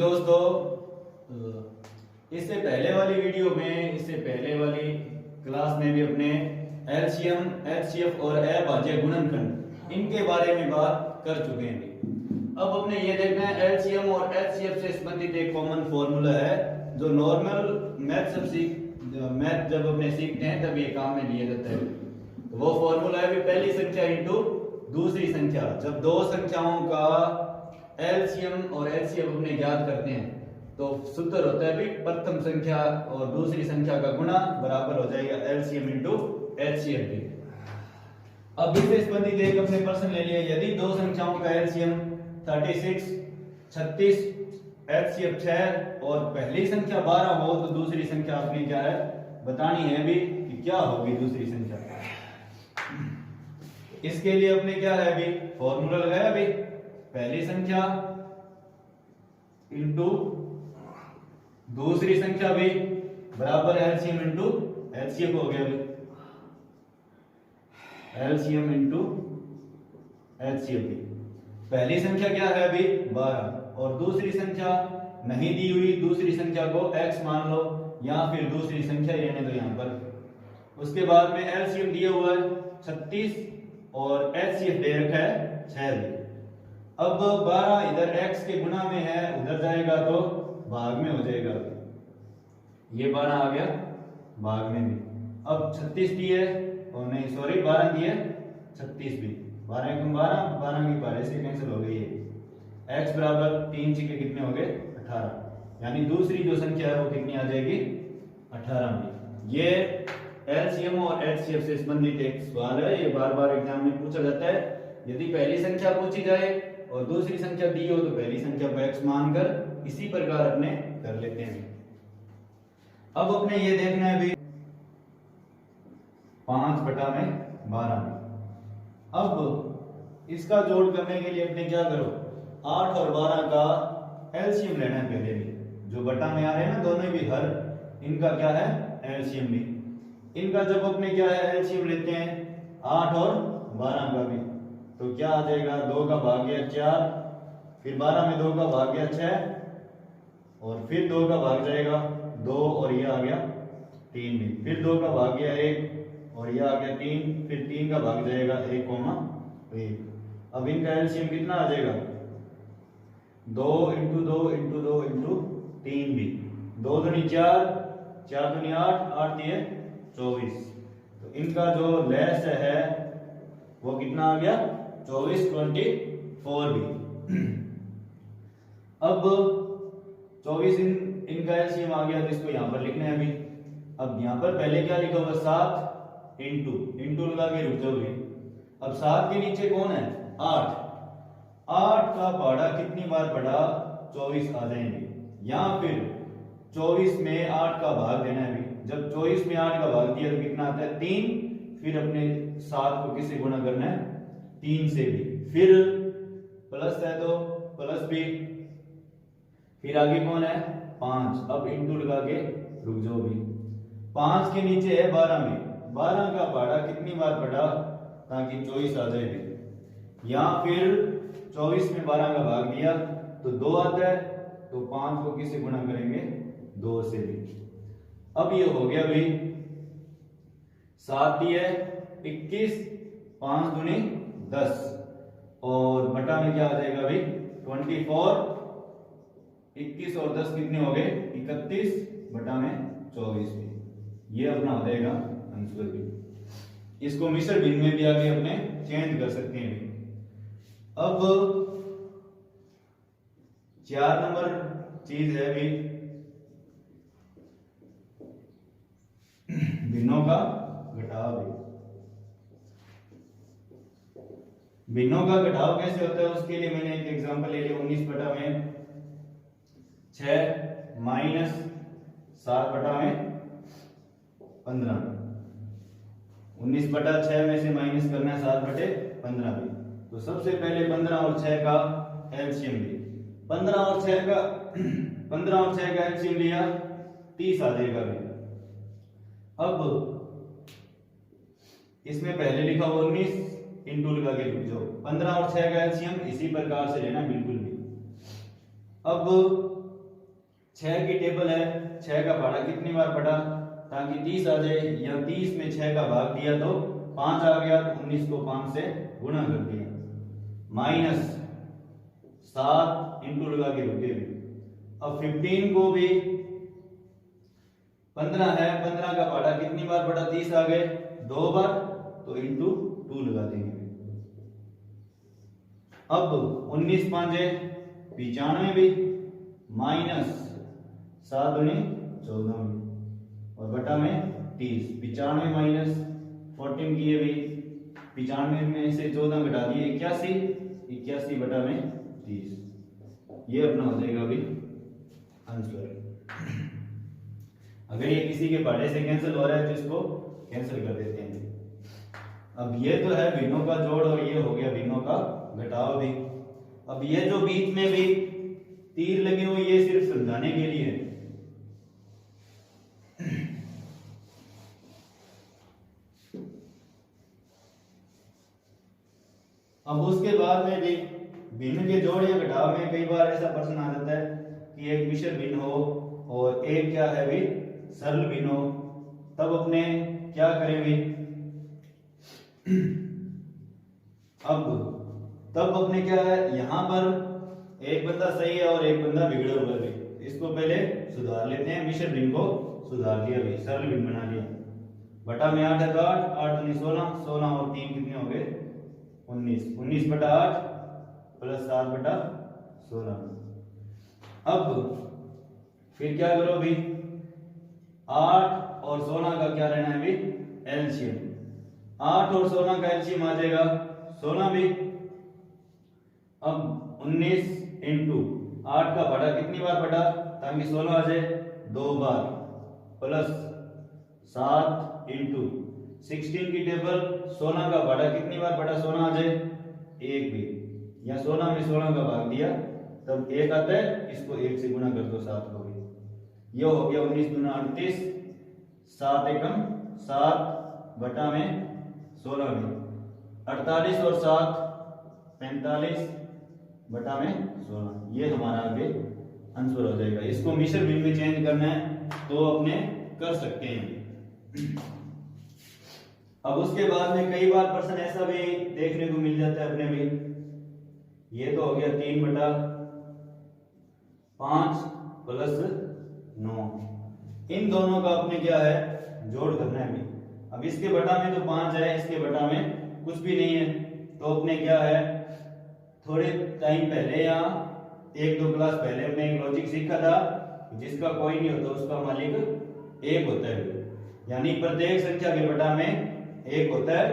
दोस्तों, इससे पहले वाली वीडियो में, इससे पहले वाली क्लास में भी अपने एलसीएम, एचसीएफ और अभाज्य गुणनखंड इनके बारे में बात कर चुके हैं। अब अपने ये देखना है एलसीएम और एचसीएफ से संबंधित एक कॉमन फॉर्मूला है जो नॉर्मल मैथ जब अपने सीखते हैं तब ये काम में लिया जाता है। तो वो फॉर्मूला है पहली संख्या इंटू दूसरी संख्या। जब दो संख्याओं का एलसीएम और एचसीएफ अपने ज्ञात करते हैं तो सूत्र होता है प्रथम संख्या और दूसरी संख्या का गुणा बराबर हो जाएगा एलसीएम इंटू एचसीएफ भी। अब इससे संबंधित एक अपने प्रश्न ले लिया, यदि दो संख्याओं का एलसीएम 36 एचसीएफ 6 और पहली संख्या 12 हो तो दूसरी संख्या अपनी क्या है बतानी है अभी कि क्या होगी दूसरी संख्या। इसके लिए अपने क्या है अभी फॉर्मूला लगाया अभी पहली संख्या इंटू दूसरी संख्या भी बराबर एलसीएम इंटू एचसीएफ हो गया अभी एलसीएम इंटू एचसीएफ। पहली संख्या क्या है अभी 12 और दूसरी संख्या नहीं दी हुई, दूसरी संख्या को x मान लो या फिर दूसरी संख्या रहने दो यहां पर। उसके बाद में एलसीएम दिया हुआ है 36 और एचसीएफ दे रखा है 6। अब 12 इधर x के गुणा में है, उधर जाएगा तो भाग में हो जाएगा। ये 12 आ गया भाग में भी। अब 36 दिए और नहीं सॉरी 12 दिए 36 भी, 12 गुण 12 12 की 12 से कैंसिल हो गई है। x बराबर 3 के कितने हो गए 18, यानी दूसरी जो संख्या है वो कितनी आ जाएगी 18 में। ये एलसीएम और एचसीएफ से संबंधित एक सवाल है, ये बार बार एग्जाम में पूछा जाता है। यदि पहली संख्या पूछी जाए और दूसरी संख्या दी हो तो पहली संख्या को x मानकर इसी प्रकार अपने कर लेते हैं। अब अपने ये देखना है भी 5/12 में। अब इसका जोड़ करने के लिए अपने क्या करो 8 और 12 का एलसीएम लेना है पहले भी, जो बटा में आ रहे हैं ना दोनों भी हर, इनका क्या है एलसीएम भी। इनका जब अपने क्या है एलसीएम लेते हैं 8 और 12 का भी तो क्या आ जाएगा 2 का भाग गया 4, फिर 12 में 2 का भाग गया 6 और फिर 2 का भाग जाएगा 2 और ये आ गया 3 भी, फिर 2 का भाग गया 1 और ये आ गया 3, फिर 3 का भाग जाएगा 1, अब इनका एलसीएम कितना आ जाएगा 2 इंटू 2 इंटू 2 इंटू 3 भी, 2 दूनी 4, 4 दूनी 8, 8 दिए 24। तो इनका जो लेस है वो कितना आ गया 24 24 भी। अब 24 इनका एलसीएम आ गया तो इसको यहां पर लिखना है अभी। अब यहां पर पहले क्या लिखा होगा 7 इंटू लगा के रुक जाओगे। अब 7 के नीचे कौन है 8, 8 का पहाड़ा कितनी बार पढ़ा 24 आ जाएंगे, या फिर 24 में 8 का भाग देना है अभी। जब 24 में 8 का भाग दिया तो कितना आता है 3, फिर अपने 7 को किससे गुणा करना है 3 से भी, फिर प्लस है तो प्लस भी, फिर आगे कौन है 5। अब इंटू लगा के रुक जाओ भी। 5 के नीचे है 12 में, 12 का पहाड़ा कितनी बार पढ़ा ताकि 24 आ जाए, या फिर 24 में 12 का भाग दिया तो 2 आता है तो 5 को किससे गुणा करेंगे 2 से भी। अब ये हो गया भाई 7 दिए 21, 5 दूनी 10 और बटा में क्या आ जाएगा भाई 24, 21 और 10 कितने हो गए 31 बटा में 24 भी। ये अपना हो जाएगा आंसर भी। इसको मिश्र भिन्न में भी आगे अपने चेंज कर सकते हैं। अब 4 नंबर चीज है भी भिन्नों का घटाव भी। भिन्नों का घटाव कैसे होता है उसके लिए मैंने एक एग्जांपल ले लिया 19 बटा में 6 माइनस 7 बटा में 15। 19 बटा 6 में से माइनस करना है 7 बटे 15 भी। तो सबसे पहले 15 और 6 का एलसीएम भी, 15 और 6 का एलसीएम लिया 30 आ जाएगा भी। अब इसमें पहले लिखा 19 इंटू लगा के रुक जाओ, 15 और 6 का एलसीएम इसी प्रकार से लेना बिल्कुल भी। अब 6 की टेबल है, 6 का पहाड़ा कितनी बार पढ़ा ताकि 30 आ जाए, या 30 में 6 का भाग दिया तो 5 आ गया, तो 19 को 5 से गुणा कर दिया, माइनस 7 इंटू लगा के रुके भी। अब 15 को भी 15 है, 15 का पहाड़ा कितनी बार पढ़ा, 30 आ गए 2 बार, तो इंटू 2 लगा देंगे। अब 19 पांचे 95 भी, माइनस 7 दूनी 14 भी, और बटा में 30, 95 माइनस 14 किए भी, 95 में से 14 घटा दिए 81, 81 बटा में 30, ये अपना हो जाएगा अभी आंसर। अगर ये किसी के पहाड़े से कैंसिल हो रहा है तो इसको कैंसिल कर देते हैं। अब ये तो है भिन्नों का जोड़ और ये हो गया भिन्नों का घटाव भी। अब ये जो बीच में भी तीर लगे हुए ये सिर्फ समझाने के लिए है। अब उसके बाद में भी भिन्न के जोड़ या घटाव में कई बार ऐसा प्रश्न आ जाता है कि एक मिश्र भिन्न हो और एक क्या है भी सरल भिन्न हो, तब अपने क्या करें भी, अब तब अपने क्या है, यहां पर एक बंदा सही है और एक बंदा बिगड़े हुए भी, इसको पहले सुधार लेते हैं, मिश्र भिन्न को सुधार दिया भी, सरल भिन्न बना लिया, बटा में 8 है तो 8, 8 दूनी 16, 16 और 3 कितने हो गए 19, 19 बटा 8 प्लस 7 बटा 16। अब फिर क्या करो भी, 8 और 16 का क्या रहना है भी एलसीएम, 8 और 16 का एलसीएम आ जाएगा 16 भी। अब 19 इंटू 8 का बड़ा कितनी बार बटा ताकि 16 आ जाए 2 बार, प्लस 7 इंटू 16 की टेबल 16 का बड़ा कितनी बार बटा 16 आ जाए 1 भी, या 16 में 16 का भाग दिया तब 1 आता है, इसको 1 से गुणा कर दो 7 को भी, ये हो गया 19 दूना 38, 7 एकम 7 बटा में 16 में 48 और 7 45 बटा में 16, ये हमारा आगे आंसर हो जाएगा। इसको मिश्र भिन्न में चेंज करना है तो अपने कर सकते हैं। अब उसके बाद में कई बार प्रश्न ऐसा भी देखने को मिल जाता है अपने भी, ये तो हो गया 3 बटा 5 प्लस 9, इन दोनों का अपने क्या है जोड़ करना है भी। अब इसके बटा में तो 5 है, इसके बटा में कुछ भी नहीं है, तो अपने क्या है थोड़े टाइम पहले या 1-2 क्लास पहले हमने एक लॉजिक सीखा था, जिसका कोई नहीं होता उसका मालिक 1 होता है, यानी प्रत्येक संख्या के बटा में 1 होता है,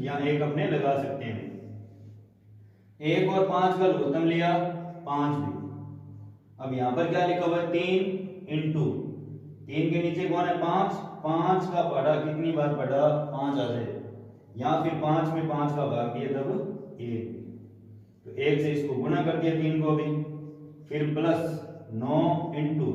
या 1 अपने लगा सकते हैं। 1 और 5 का लघुत्तम लिया 5 भी। अब यहां पर क्या लिखा हुआ है 3 इंटू 3 के नीचे कौन है 5, 5 का पढ़ा कितनी बार पढ़ा 5 आ जाए, या फिर 5 में 5 का भाग दिया तब 1, तो 1 से इसको गुणा कर दिया 3 को भी, फिर प्लस 9 इंटू,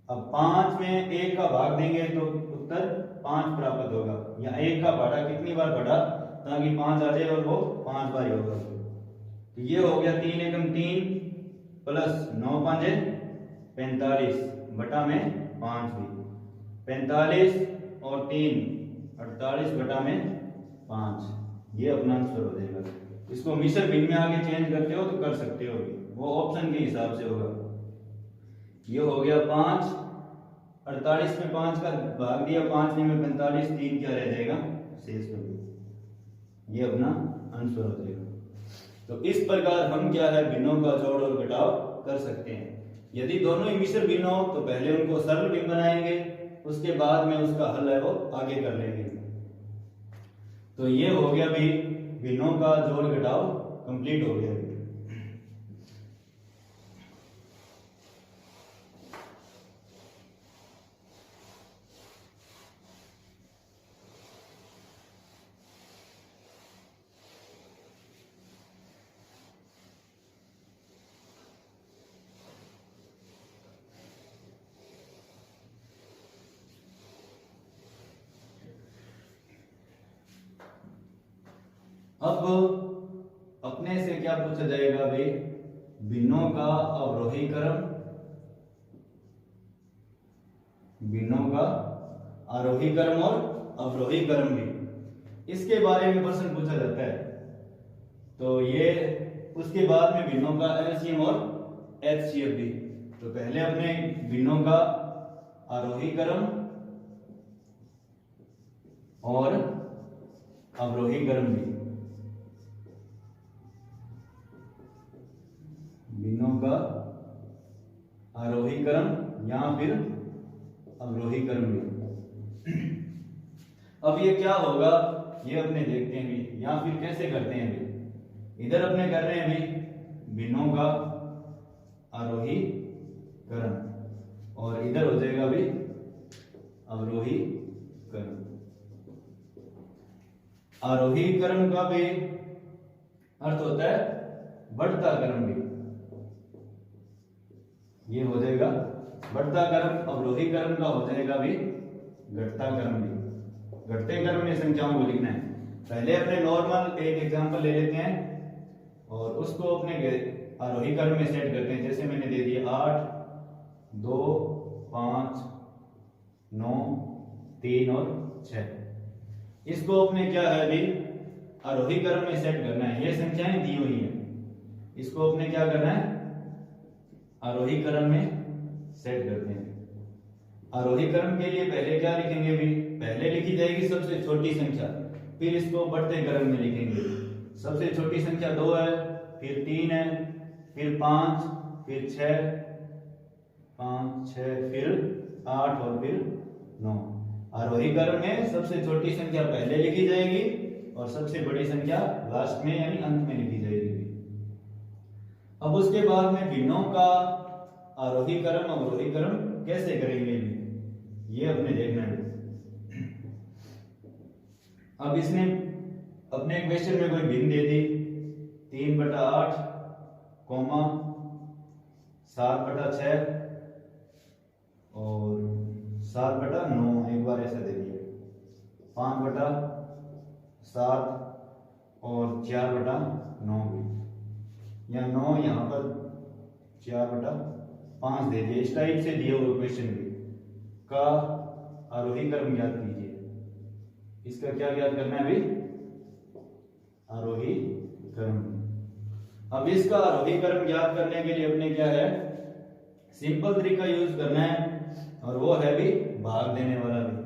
अब 5 में 1 का भाग देंगे तो उत्तर 5 प्राप्त होगा, या 1 का पढ़ा कितनी बार पढ़ा ताकि 5 आ जाए और वो 5 बार ही होगा, तो ये हो गया 3 एकम 3 प्लस 9 पांचे 45 बटा में 5 भी, 45 और 3 48 बटा में 5, ये अपना आंसर हो जाएगा। इसको मिश्र भिन्न में आगे चेंज करते हो तो कर सकते हो, वो ऑप्शन के हिसाब से होगा। ये हो गया 5, 48 में 5 का भाग दिया 5 में 45, 3 क्या रह जाएगा शेष में, ये अपना आंसर हो जाएगा। तो इस प्रकार हम क्या है भिन्नों का जोड़ और घटाव कर सकते हैं। यदि दोनों ही मिश्र भिन्न हो तो पहले उनको सरल भिन्न बनाएंगे, उसके बाद में उसका हल है वो आगे कर लेंगे। तो ये हो गया भी भिन्नों का जोड़ घटाव कंप्लीट हो गया। अब अपने से क्या पूछा जाएगा भाई, भिन्नों का अवरोही क्रम भिन्नों का आरोही क्रम और अवरोही क्रम भी, इसके बारे में प्रश्न पूछा जाता है। तो ये उसके बाद में भिन्नों का एलसीएम और एचसीएफ भी। तो पहले अपने भिन्नों का आरोही क्रम और अवरोही क्रम भी, भिन्नों का आरोही क्रम या फिर अवरोही क्रम भी। अब ये क्या होगा ये अपने देखते हैं भी, या फिर कैसे करते हैं भी। इधर अपने कर रहे हैं भी भिन्नों का आरोही क्रम और इधर हो जाएगा भी अवरोही क्रम। आरोही क्रम का भी अर्थ होता है बढ़ता क्रम भी, ये हो जाएगा बढ़ता क्रम। अवरोही क्रम का हो जाएगा भी घटता क्रम भी। घटते क्रम में संख्याओं को लिखना है। पहले अपने नॉर्मल एक एग्जांपल ले लेते हैं और उसको अपने आरोही क्रम में सेट करते हैं। जैसे मैंने दे दिया 8, 2, 5, 9, 3 और 6। इसको अपने क्या है अभी आरोही क्रम में सेट करना है। ये संख्याएं दी हुई हैं, इसको अपने क्या करना है आरोही क्रम में सेट करते हैं। आरोही क्रम के लिए पहले क्या लिखेंगे भी, पहले लिखी जाएगी सबसे छोटी संख्या, फिर इसको बढ़ते क्रम में लिखेंगे। सबसे छोटी संख्या 2 है, फिर 3 है, फिर 5, फिर 6, 5, 6, फिर 8 और फिर 9। आरोही क्रम में सबसे छोटी संख्या पहले लिखी जाएगी और सबसे बड़ी संख्या लास्ट में यानी अंत में लिखी जाएगी। अब उसके बाद में भिन्नों का आरोही क्रम अवरोही क्रम कैसे करेंगे ये अपने देखना है। अब इसने अपने क्वेश्चन में कोई भिन्न दे दी 3/8, 7/6 और 7/9, एक बार ऐसा दे दिया 5/7 और 4/9 भी, या 9 यहाँ पर 4/5 दे दिए। इस टाइप से दिए हुए क्वेश्चन भी का आरोही क्रम ज्ञात कीजिए। इसका क्या ज्ञात करना है अभी आरोही क्रम। अब इसका आरोही क्रम ज्ञात करने के लिए अपने क्या है सिंपल तरीका यूज करना है और वो है भी भाग देने वाला भी।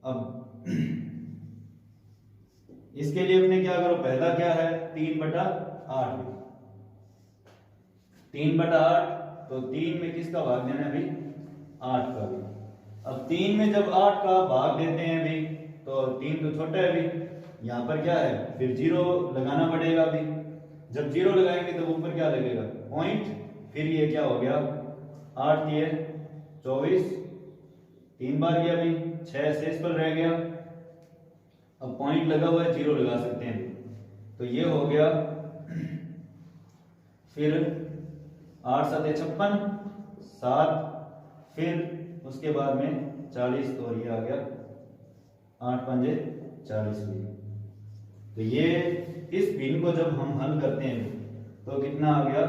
अब इसके लिए अपने क्या करो, पहला क्या है 3/8, 3/8 तो 3 में किसका भाग देना है भी 8 का भी। अब 3 में जब 8 का भाग देते हैं भी तो 3 तो छोटा है भी, यहाँ पर क्या है फिर 0 लगाना पड़ेगा भी। जब 0 लगाएंगे तो ऊपर क्या लगेगा पॉइंट, फिर ये क्या हो गया 8 दिए 24, 3 बार गया भी 6 शेषफल रह गया। अब पॉइंट लगा हुआ है 0 लगा सकते हैं तो ये हो गया। फिर 8 7 56 7, फिर उसके बाद में 40 और ये आ गया 8 5 40 भी। तो ये इस भिन्न को जब हम हल करते हैं तो कितना आ गया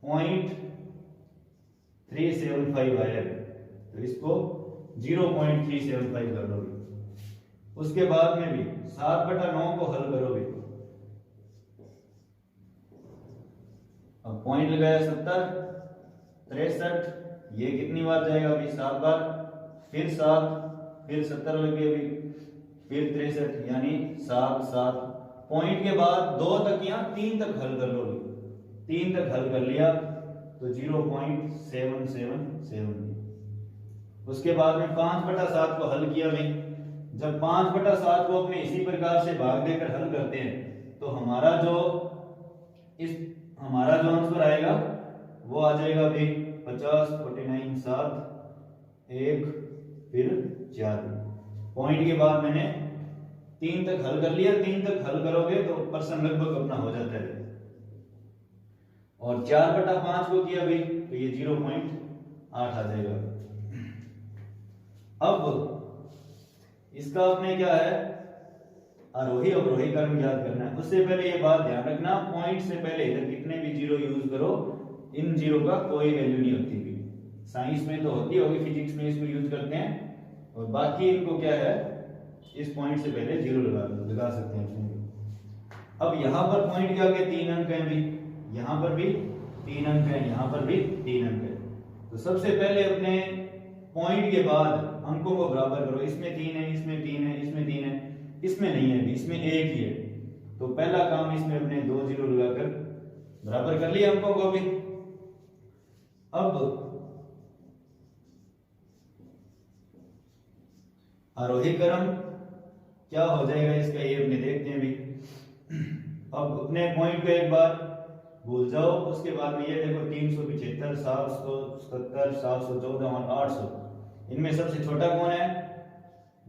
0.375 आया। तो इसको 0.375 कर लो। उसके बाद में भी 7/9 को हल करो भी। अब पॉइंट लगाया 70 63, ये कितनी बार जाएगा अभी 7 बार, फिर 7, फिर 70 लगे अभी, फिर 63 यानी 7 7। पॉइंट के बाद 2 तक या 3 तक हल कर लो। 3 तक हल कर लिया तो 0.777। उसके बाद में 5/7 को हल किया भी। जब 5/7 को अपने इसी प्रकार से भाग देकर हल करते हैं तो हमारा जो आंसर आएगा वो आ जाएगा भी 50 49 7 1 फिर 4। पॉइंट के बाद मैंने 3 तक हल कर लिया। 3 तक हल करोगे तो प्रश्न लगभग अपना हो जाता है। और 4/5 को किया भी तो ये 0.8 आ जाएगा। अब इसका अपने क्या है आरोही अवरोही क्रम ज्ञात करना है। उससे पहले ये बात ध्यान रखना, पॉइंट से पहले इधर कितने भी 0 यूज करो इन 0 का कोई वैल्यू नहीं होती भी। साइंस में तो होती होगी, फिजिक्स में इसको यूज करते हैं। और बाकी इनको क्या है, इस पॉइंट से पहले 0 लगा सकते हैं इसमें। अब यहाँ पर पॉइंट के आगे 3 अंक हैं भी, यहाँ पर भी 3 अंक हैं, यहाँ पर भी 3 अंक है। तो सबसे पहले अपने पॉइंट के बाद अंकों को बराबर करो। इसमें 3 है, इसमें 3 है, इसमें 3 है, इसमें नहीं है, इसमें 1 ही है। तो पहला काम इसमें अपने 2 0 लगाकर बराबर कर लिया अंकों को भी। अब आरोही क्रम क्या हो जाएगा इसका, ये अपने देखते हैं भी। अब अपने पॉइंट को एक बार भूल जाओ, उसके बाद में ये देखो 375, 770, 714 और 800, इनमें सबसे छोटा कौन है,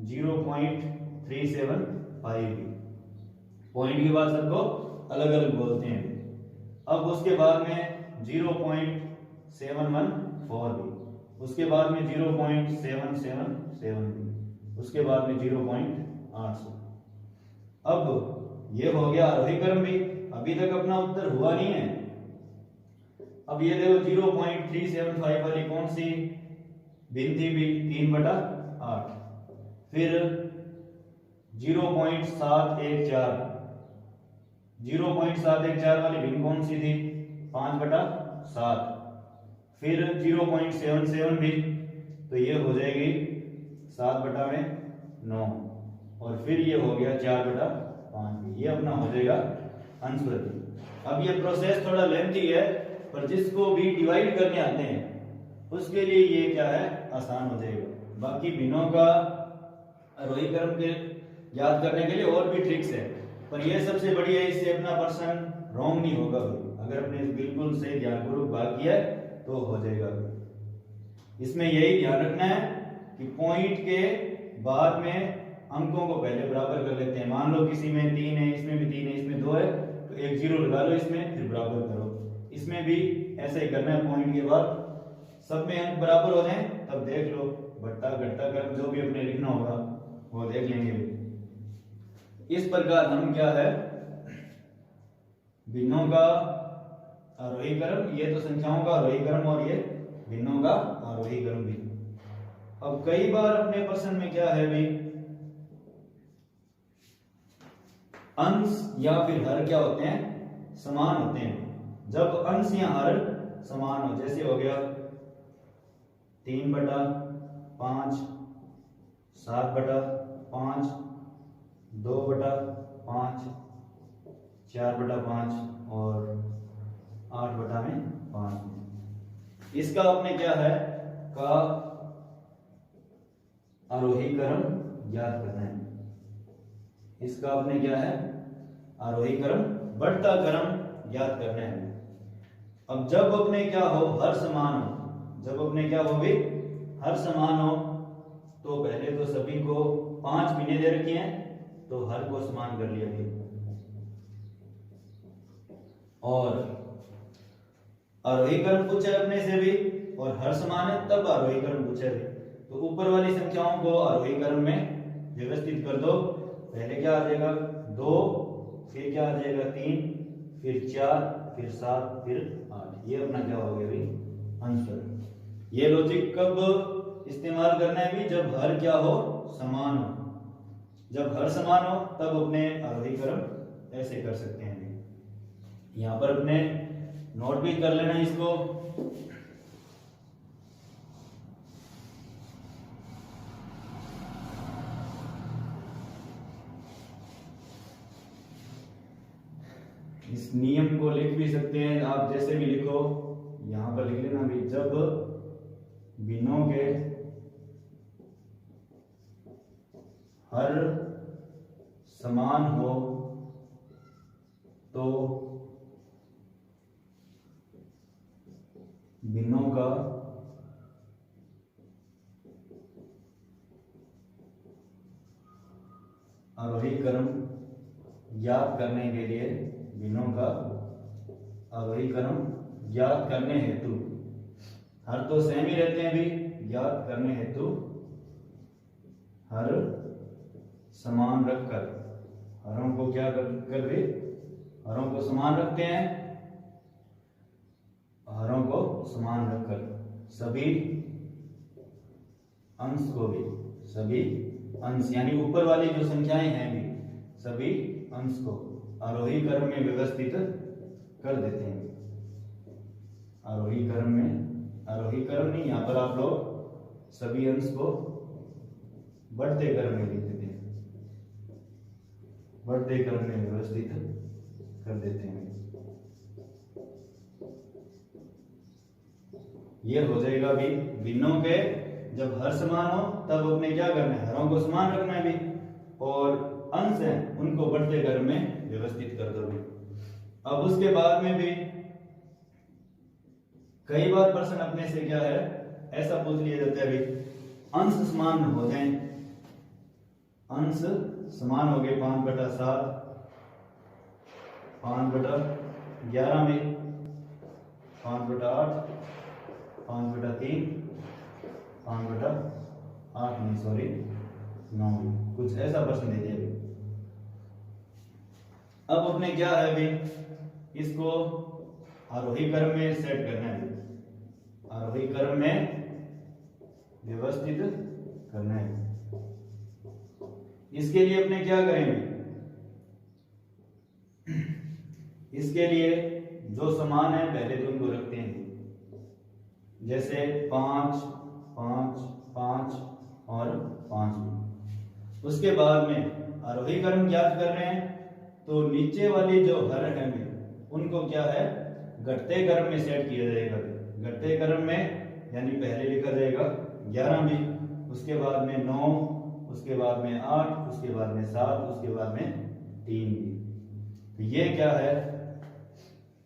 0.375। पॉइंट के बाद सबको अलग अलग बोलते हैं। अब उसके बाद में 0.714 भी, उसके बाद में 0.777 भी, उसके बाद में 0.800। अब ये हो गया आरोही क्रम भी। अभी तक अपना उत्तर हुआ नहीं है। अब ये देखो 0.375 वाली कौन सी भिन्न भी, 3/8। फिर 0.714 वाली भिन्न कौन सी थी, 5/7। फिर 0.77 भी, तो ये हो जाएगी 7/9। और फिर ये हो गया 4/5 भी, ये अपना हो जाएगा आंसर। अब ये प्रोसेस थोड़ा लेंथी है, पर जिसको भी डिवाइड करने आते हैं उसके लिए ये क्या है, आसान हो जाएगा। बाकी भिन्नों का आरोही क्रम के याद करने के लिए और भी ट्रिक्स है, पर ये सबसे बढ़िया है, इससे अपना पर्सन रॉन्ग नहीं होगा। अगर अपने बिल्कुल सही ध्यानपूर्वक भाग किया है तो हो जाएगा। इसमें यही ध्यान रखना है कि पॉइंट के बाद में अंकों को पहले बराबर कर लेते हैं। मान लो किसी में 3 है, इसमें भी 3 है, इसमें 2 है, तो एक 0 लगा लो इसमें, फिर बराबर करो। इसमें भी ऐसा ही करना है। पॉइंट के बाद सब में अंक बराबर हो जाए तब देख लो, बट्टा घट्टा क्रम जो भी अपने लिखना होगा वो देख लेंगे। इस प्रकार हम क्या है, भिन्नों का आरोही क्रम, ये तो संख्याओं का आरोही क्रम और ये भिन्नों का आरोही क्रम भी। अब कई बार अपने प्रश्न में क्या है भाई, अंश या फिर हर क्या होते हैं, समान होते हैं। जब अंश या हर समान हो, जैसे हो गया 3/5, 7/5, 2/5, 4/5 और 8/5। इसका आपने क्या है का आरोही क्रम याद करना है। इसका आपने क्या है, आरोही क्रम, बढ़ता क्रम याद करना है। अब जब अपने क्या हो, हर समान हो, जब अपने क्या हो भी हर समान हो, तो पहले तो सभी को 5 भिन्ने दे रखी हैं, तो हर को समान कर लिया भी। और आरोही क्रम पूछा है अपने से भी, और हर समान है तब आरोही क्रम पूछा है। तो ऊपर वाली संख्याओं को आरोही क्रम में व्यवस्थित कर दो। पहले क्या आ जाएगा 2, फिर क्या आ जाएगा 3, फिर 4, फिर 7, फिर 8। ये अपना क्या हो गया भाई, आंसर। ये लॉजिक कब इस्तेमाल करना है भी, जब हर क्या हो, समान हो। जब हर समान हो तब अपने आरोही क्रम ऐसे कर सकते हैं। यहां पर अपने नोट भी कर लेना इसको। इस नियम को लिख भी सकते हैं आप, जैसे भी लिखो यहां पर लिख लेना भी, जब भिन्नों के हर समान हो तो भिन्नों का आरोही क्रम याद करने के लिए, भिन्नों का आरोही क्रम याद करने हेतु, हर तो सेम ही रहते हैं भी, याद करने हेतु हर समान रखकर, हरों को क्या कर भी, हरों को समान रखते हैं, हरों को समान रखकर सभी अंश को भी, सभी अंश यानी ऊपर वाली जो संख्याएं हैं भी सभी अंश को आरोही क्रम में व्यवस्थित कर देते हैं। आरोही क्रम में, आरोही क्रम नहीं, यहां पर आप लोग सभी अंश को बढ़ते क्रम में लिख देते हैं, बढ़ते क्रम में व्यवस्थित कर देते हैं। ये हो जाएगा भी भिन्नों के जब हर समान हो तब अपने क्या करना है, हरों को समान रखना है भी, और अंश हैं उनको बढ़ते क्रम में व्यवस्थित कर दो भी। अब उसके बाद में भी कई बार प्रश्न अपने से क्या है ऐसा पूछ लिया जाता है भी अंश समान हो जाए, अंश समान हो गए 5/7, 5/11 में, 5/8, 5/3, 5/8 नहीं सॉरी 9, कुछ ऐसा प्रश्न दे दिया। अब अपने क्या है भी इसको आरोही क्रम में सेट करना है, आरोही क्रम में व्यवस्थित करना है। इसके लिए अपने क्या करेंगे, इसके लिए जो समान है पहले तो उनको रखते हैं, जैसे 5, 5, 5 और 5। उसके बाद में आरोही क्रम ज्ञात कर रहे हैं तो नीचे वाली जो हर है उनको क्या है घटते क्रम में सेट किया जाएगा। घटते क्रम में यानी पहले लिखा जाएगा 11 भी, उसके बाद में 9, उसके बाद में 8, उसके बाद में 7, उसके बाद में 3 भी। तो ये क्या है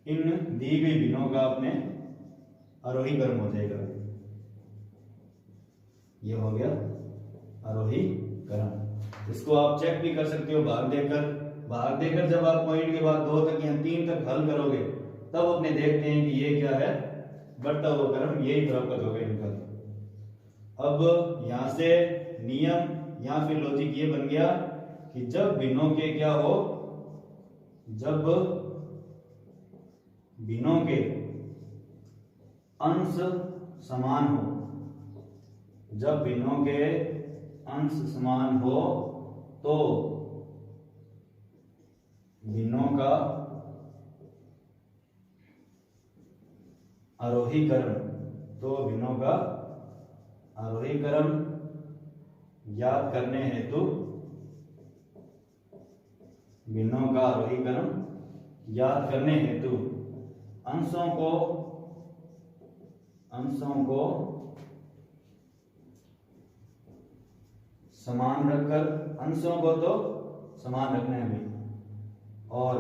इन दी गई भिन्नों का अपने आरोही क्रम हो जाएगा। ये हो गया आरोही क्रम। इसको आप चेक भी कर सकते हो भाग देकर। भाग देकर जब आप पॉइंट के बाद 2 तक या 3 तक हल करोगे तब अपने देखते हैं कि ये क्या है बढ़ता हुआ क्रम, यही प्राप्त होगा इनका। अब यहां से नियम या फिर लॉजिक ये बन गया कि जब भिन्नों के क्या हो, जब भिन्नों के अंश समान हो, जब भिन्नों के अंश समान हो तो भिन्नों का आरोही क्रम, तो भिन्नों का आरोही क्रम ज्ञात करने हेतु, भिन्नों का आरोही क्रम ज्ञात करने हेतु अंशों को समान रखकर, अंशों को तो समान रखना है भी, और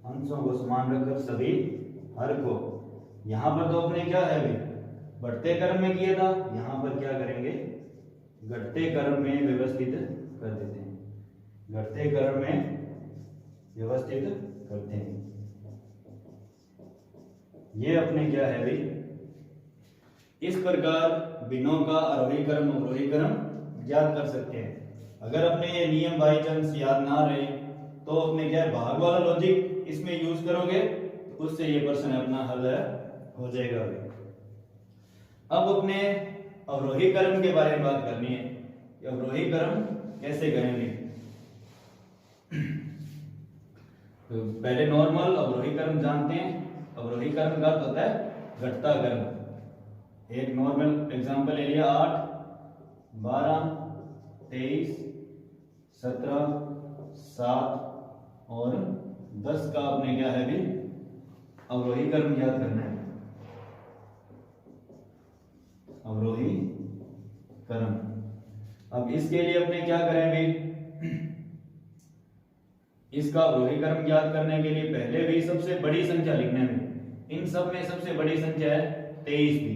अंशों को समान रखकर सभी हर को, यहां पर तो अपने क्या है भी बढ़ते क्रम में किया था, यहां पर क्या करेंगे घटते क्रम में व्यवस्थित कर देते हैं, घटते क्रम में व्यवस्थित करते हैं। ये अपने क्या है भी इस प्रकार भिन्नों का आरोही क्रम अवरोही क्रम ज्ञात कर सकते हैं। अगर अपने ये नियम बाई चांस याद ना रहे तो अपने क्या है भाग वाला लॉजिक इसमें यूज करोगे तो उससे ये प्रश्न अपना हल हो जाएगा। अब अपने अवरोही क्रम के बारे में बात करनी है, अवरोही क्रम कैसे करेंगे। तो पहले नॉर्मल अवरोही क्रम जानते हैं। अवरोही क्रम का अर्थ होता है घटता क्रम। एक नॉर्मल एग्जांपल ले लिया 8, 12, 23, 17, 7 और 10 का अपने क्या है भी अवरोही क्रम ज्ञात करना है। अवरोही क्रम। अब इसके लिए अपने क्या करें भी इसका अवरोही क्रम ज्ञात करने के लिए पहले भी सबसे बड़ी संख्या लिखने में, इन सब में सबसे बड़ी संख्या है 23 भी,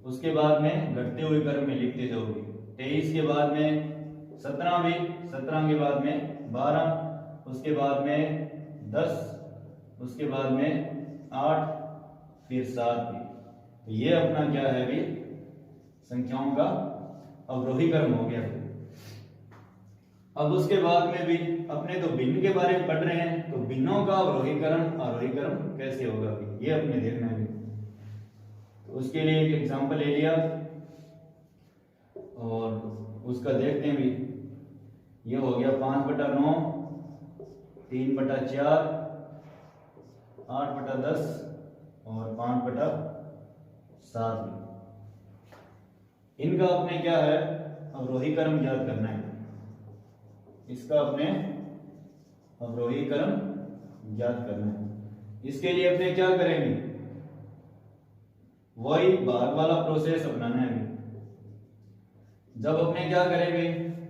उसके बाद में घटते हुए क्रम में लिखते जाओगे। 23 के बाद में 17 भी, 17 के बाद में 12, उसके बाद में 10, उसके बाद में 8, फिर 7 भी। तो ये अपना क्या है भी संख्याओं का अवरोही क्रम हो गया। अब उसके बाद में भी अपने तो भिन्न के बारे में पढ़ रहे हैं, तो भिन्नों का अवरोही क्रम आरोही क्रम कैसे होगा भी ये अपने देखना है। उसके लिए एक एग्जांपल ले लिया और उसका देखते हैं भी। ये हो गया 5/9, 3/4, 8/10 और 5/7। इनका अपने क्या है, अवरोही क्रम ज्ञात करना है। इसका अपने अवरोही क्रम ज्ञात करना है। इसके लिए अपने क्या करेंगे, वही भाग वाला प्रोसेस अपनाना है। जब अपने क्या करेंगे,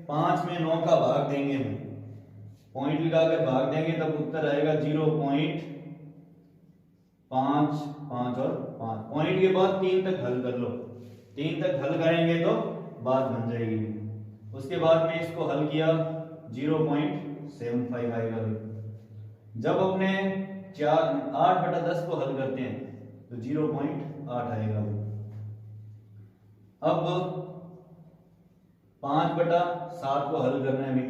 5 में 9 का भाग देंगे, पॉइंट लगाकर भाग देंगे, तब उत्तर आएगा 0.5 5 और 5। पॉइंट के बाद 3 तक हल कर लो, 3 तक हल करेंगे तो बात बन जाएगी। उसके बाद में इसको हल किया 0.75 आएगा। जब अपने 8/10 को हल करते हैं तो 0.8 आएगा। अब 5/7 को हल करने में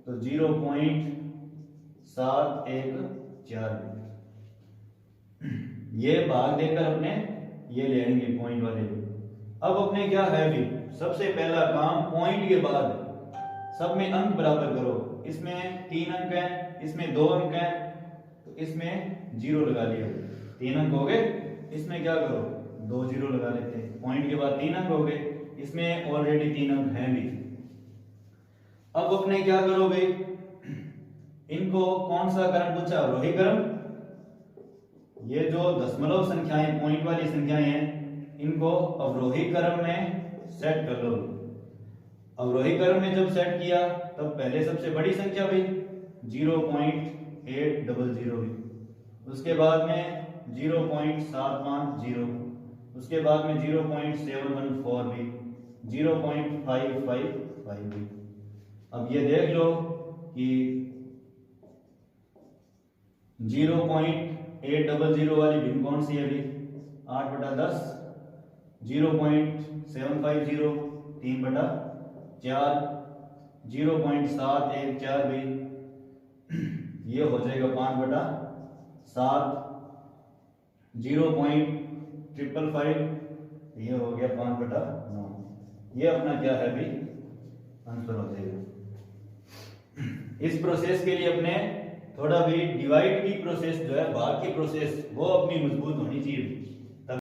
तो 0.714। ये भाग देकर अपने ये ले लेंगे पॉइंट वाले। अब अपने क्या है भी, सबसे पहला काम पॉइंट के बाद सब में अंक बराबर करो। इसमें 3 अंक हैं, इसमें 2 अंक हैं, तो इसमें 0 लगा लिया। 3 अंक हो गए, इसमें क्या करो 2 0 लगा लेते हैं। पॉइंट के बाद 3 अंक हो गए, इसमें ऑलरेडी 3 अंक हैं भी। अब अपने क्या करो भाई, इनको कौन सा क्रम पूछा, अवरोही क्रम। ये जो दशमलव संख्याएं, पॉइंट वाली संख्याएं हैं, इनको अवरोही क्रम में सेट कर लो। अवरोही क्रम में जब सेट किया तब पहले सबसे बड़ी संख्या भी 0.800 भी, उसके बाद में 0.750, उसके बाद में 0.714 भी, 0.555 भी। अब ये देख लो कि 0.800 वाली भिन्न कौन सी है भी, 8/10, 0.750 3/4, 0.714 भी, ये हो जाएगा 5/7, 0.555 ये हो गया 5/9। ये अपना क्या है भी आंसर हो जाएगा। इस प्रोसेस के लिए अपने थोड़ा भी डिवाइड की प्रोसेस जो है, भाग की प्रोसेस, वो अपनी मजबूत होनी चाहिए।